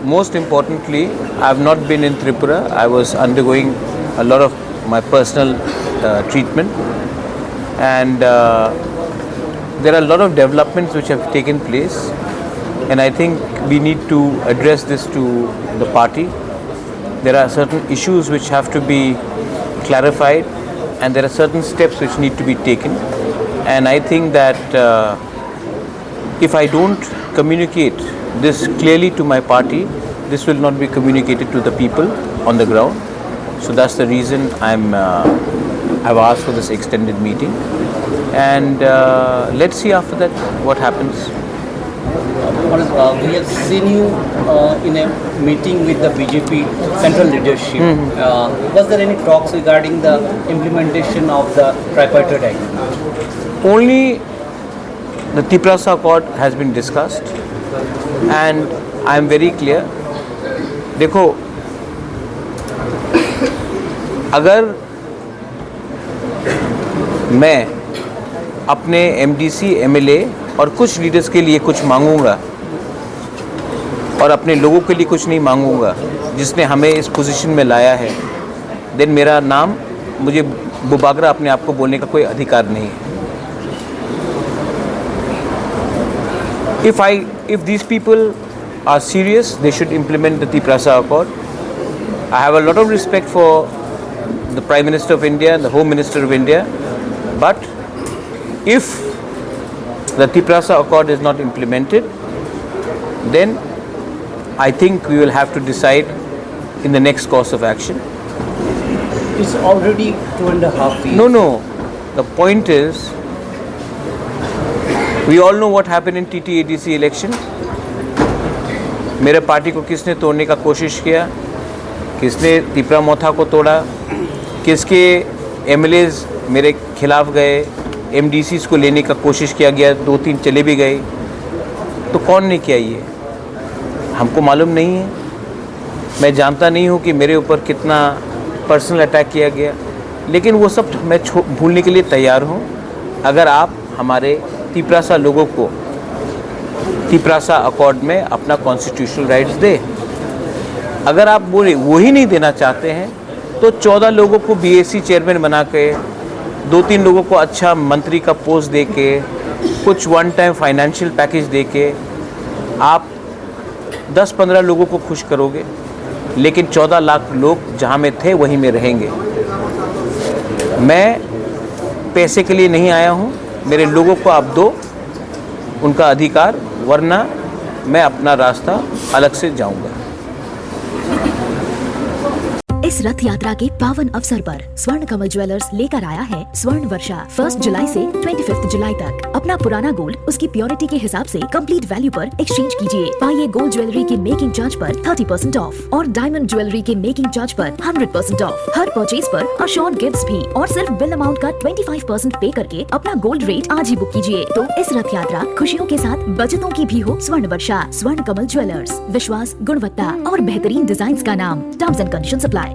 most importantly, I have not been in Tripura. I was undergoing a lot of my personal treatment, and there are a lot of developments which have taken place, and I think we need to address this to the party. There are certain issues which have to be clarified, and there are certain steps which need to be taken, and I think that if I don't communicate this clearly to my party, this will not be communicated to the people on the ground. So that's the reason I've asked for this extended meeting, and let's see after that what happens. We have seen you in a meeting with the BJP central leadership. Was there any talks regarding the implementation of the tripartite agreement? Only the Tiprasa Accord has been discussed, and I am very clear. देखो, अगर मैं अपने MDC, MLA और कुछ leaders के लिए कुछ मांगूंगा और अपने लोगों के लिए कुछ नहीं मांगूंगा जिसने हमें इस पोजीशन में लाया है, देन मेरा नाम, मुझे बुबागरा अपने आप को बोलने का कोई अधिकार नहीं है. If these people are serious, they should implement the Tiprasa Accord. I have a lot of respect for the Prime Minister of India and the Home Minister of India, but if the Tiprasa Accord is not implemented, then I think we will have to decide in the next course of action. It's already 2.5 years. No. The point is, we all know what happened in TTADC election. मेरे party को किसने तोड़ने का कोशिश किया, किसने तिपरा मोथा को तोड़ा, किसके MLAs मेरे खिलाफ गए, MDCs को लेने का कोशिश किया गया, 2-3 चले भी गए. तो कौन ने किया ये, हमको मालूम नहीं है. मैं जानता नहीं हूँ कि मेरे ऊपर कितना पर्सनल अटैक किया गया, लेकिन वो सब मैं भूलने के लिए तैयार हूँ अगर आप हमारे तिपरासा लोगों को तिपरासा अकॉर्ड में अपना कॉन्स्टिट्यूशनल राइट्स दे. अगर आप वो ही नहीं देना चाहते हैं तो 14 लोगों को BAC चेयरमैन बना के, 2-3 लोगों को अच्छा मंत्री का पोस्ट दे के, कुछ वन टाइम फाइनेंशियल पैकेज दे के आप 10-15 लोगों को खुश करोगे, लेकिन 14 लाख लोग जहाँ में थे वहीं में रहेंगे. मैं पैसे के लिए नहीं आया हूँ, मेरे लोगों को आप दो उनका अधिकार, वरना मैं अपना रास्ता अलग से जाऊंगा. इस रथ यात्रा के पावन अवसर पर स्वर्ण कमल ज्वेलर्स लेकर आया है स्वर्ण वर्षा. 1 जुलाई से 25 जुलाई तक अपना पुराना गोल्ड उसकी प्योरिटी के हिसाब से कंप्लीट वैल्यू पर एक्सचेंज कीजिए. पाइए गोल्ड ज्वेलरी के मेकिंग चार्ज पर 30% ऑफ और डायमंड ज्वेलरी के मेकिंग चार्ज पर 100% ऑफ. हर परचेज पर अश्योर्ड गिफ्ट्स भी, और सिर्फ बिल अमाउंट का 25% पे करके अपना गोल्ड रेट आज ही बुक कीजिए. तो इस रथ यात्रा खुशियों के साथ बचतों की भी हो. स्वर्ण वर्षा, स्वर्ण कमल ज्वेलर्स, विश्वास, गुणवत्ता और बेहतरीन डिजाइन का नाम. Terms and conditions apply.